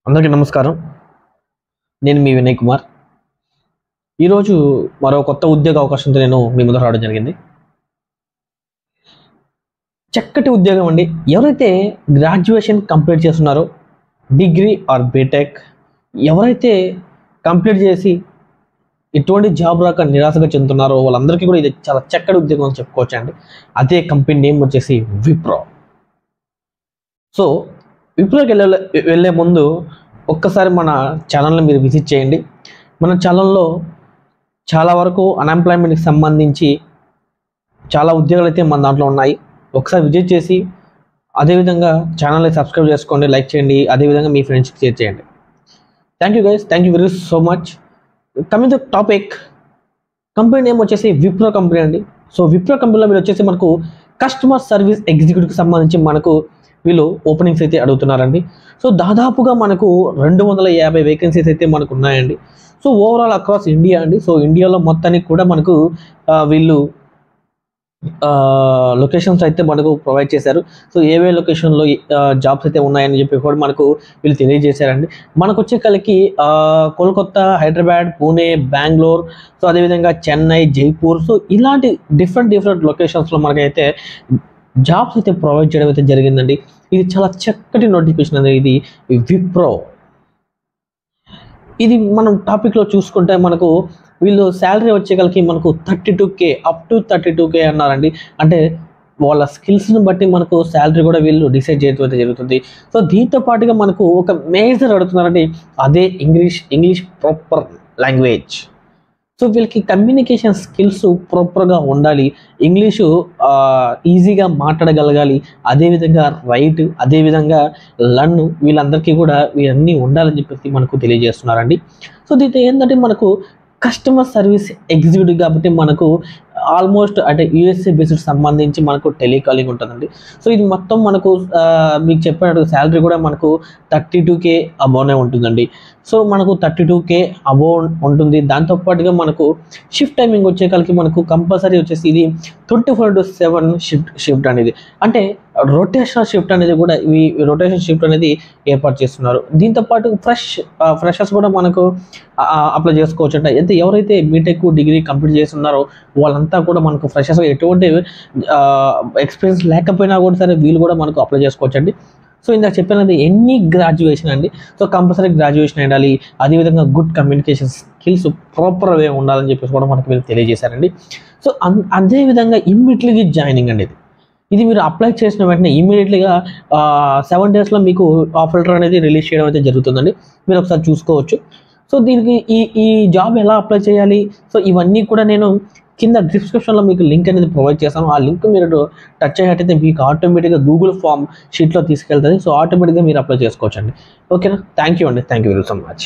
అందరికీ నమస్కారం. నేను మీ వినయ్ కుమార్. ఈరోజు మరో కొత్త ఉద్యోగ అవకాశంతో నేను మీ ముందు రావడం జరిగింది. చక్కటి ఉద్యోగం అండి. ఎవరైతే గ్రాడ్యుయేషన్ కంప్లీట్ చేస్తున్నారో, డిగ్రీ ఆర్ బీటెక్ ఎవరైతే కంప్లీట్ చేసి ఎటువంటి జాబ్ రాక నిరాశగా చెందుతున్నారో వాళ్ళందరికీ కూడా ఇది చాలా చక్కటి ఉద్యోగం అని చెప్పుకోవచ్చు అండి. అదే కంపెనీ నేమ్ వచ్చేసి విప్రో. సో విప్రోకి వెళ్ళే ముందు ఒక్కసారి మన ఛానల్ని మీరు విజిట్ చేయండి. మన ఛానల్లో చాలా వరకు అన్ఎంప్లాయ్మెంట్కి సంబంధించి చాలా ఉద్యోగాలు అయితే మన దాంట్లో ఉన్నాయి. ఒకసారి విజిట్ చేసి అదేవిధంగా ఛానల్ని సబ్స్క్రైబ్ చేసుకోండి, లైక్ చేయండి, అదేవిధంగా మీ ఫ్రెండ్స్కి షేర్ చేయండి. Thank you guys, thank you very so much. Coming to topic, company name వచ్చేసి విప్రో కంపెనీ అండి. సో విప్రో కంపెనీలో మీరు వచ్చేసి మనకు కస్టమర్ సర్వీస్ ఎగ్జిక్యూటివ్కి సంబంధించి మనకు వీళ్ళు ఓపెనింగ్స్ అయితే అడుగుతున్నారండి. సో దాదాపుగా మనకు 250 వేకెన్సీస్ అయితే మనకు ఉన్నాయండి. సో ఓవరాల్ అక్రాస్ ఇండియా అండి. సో ఇండియాలో మొత్తానికి కూడా మనకు వీళ్ళు లొకేషన్స్ అయితే మనకు ప్రొవైడ్ చేశారు. సో ఏవే లొకేషన్లో జాబ్స్ అయితే ఉన్నాయని చెప్పి కూడా మనకు వీళ్ళు తెలియజేశారండి. మనకు వచ్చే కలికి కోల్కతా, హైదరాబాద్, పూణే, బెంగళూరు, సో అదేవిధంగా చెన్నై, జైపూర్, సో ఇలాంటి డిఫరెంట్ లొకేషన్స్లో మనకైతే జాబ్స్ అయితే ప్రొవైడ్ చేయడం అయితే జరిగిందండి. ఇది చాలా చక్కటి నోటిఫికేషన్ అనేది. ఇది విప్రో. ఇది మనం టాపిక్లో చూసుకుంటే మనకు వీళ్ళు శాలరీ వచ్చేకలకి మనకు 32K అప్ టు 32K అన్నారండి. అంటే వాళ్ళ స్కిల్స్ని బట్టి మనకు శాలరీ కూడా వీళ్ళు డిసైడ్ చేయడం అయితే జరుగుతుంది. సో దీంతో పాటుగా మనకు ఒక మేజర్ అడుగుతున్నారండి, అదే ఇంగ్లీష్ ప్రాపర్ లాంగ్వేజ్. సో వీళ్ళకి కమ్యూనికేషన్ స్కిల్స్ ప్రాపర్గా ఉండాలి, ఇంగ్లీషు ఈజీగా మాట్లాడగలగాలి, అదేవిధంగా రైట్, అదేవిధంగా లర్న్, వీళ్ళందరికీ కూడా ఇవన్నీ ఉండాలని చెప్పేసి మనకు తెలియజేస్తున్నారండి. సో దీంతో ఏంటంటే మనకు కస్టమర్ సర్వీస్ ఎగ్జిక్యూటివ్ కాబట్టి మనకు ఆల్మోస్ట్ అంటే యూఎస్ఏ బేస్డ్ సంబంధించి మనకు టెలికాలింగ్ ఉంటుందండి. సో ఇది మొత్తం మనకు మీకు చెప్పినట్టు శాలరీ కూడా మనకు 32K అబోవ్నే ఉంటుందండి. సో మనకు 32K అబోవ్ ఉంటుంది. దాంతోపాటుగా మనకు షిఫ్ట్ టైమింగ్ వచ్చేకాలకి మనకు కంపల్సరీ వచ్చేసి ఇది 24/7 షిఫ్ట్ అనేది, అంటే రొటేషనల్ షిఫ్ట్ అనేది కూడా ఈ రొటేషన్ షిఫ్ట్ అనేది ఏర్పాటు చేస్తున్నారు. దీంతోపాటు ఫ్రెషర్స్ కూడా మనకు అప్లై చేసుకోవచ్చు అంట. అయితే ఎవరైతే బీటెక్, డిగ్రీ కంప్లీట్ చేస్తున్నారో వాళ్ళంతా కూడా మనకు ఫ్రెషర్స్ ఎటువంటి ఎక్స్పీరియన్స్ లేకపోయినా కూడా సరే వీళ్ళు కూడా మనకు అప్లై చేసుకోవచ్చు అండి. సో ఇందాక చెప్పినది ఎనీ గ్రాడ్యుయేషన్ అండి. సో కంపల్సరీ గ్రాడ్యుయేషన్ ఉండాలి, అదేవిధంగా good communication skills proper way ఉండాలని చెప్పేసి కూడా మనకు వీళ్ళు తెలియజేశారండి. సో అదేవిధంగా ఇమ్మీడియట్లీగా జాయినింగ్ అండి. ఇది మీరు అప్లై చేసిన వెంటనే ఇమీడియట్లీగా 7 డేస్లో మీకు ఆఫర్ లెటర్ అనేది రిలీజ్ చేయడం అయితే జరుగుతుందండి. మీరు ఒకసారి చూసుకోవచ్చు. సో దీనికి ఈ జాబ్ ఎలా అప్లై చేయాలి, సో ఇవన్నీ కూడా నేను కింద డిస్క్రిప్షన్లో మీకు లింక్ అనేది ప్రొవైడ్ చేస్తాను. ఆ లింక్ మీరు టచ్ అయ్యేటైతే మీకు ఆటోమేటిక్గా గూగుల్ ఫామ్ షీట్లో తీసుకెళ్తుంది. సో ఆటోమేటిక్గా మీరు అప్లై చేసుకోవచ్చు అండి. ఓకేనా? థ్యాంక్ యూ అండి, thank you very so much.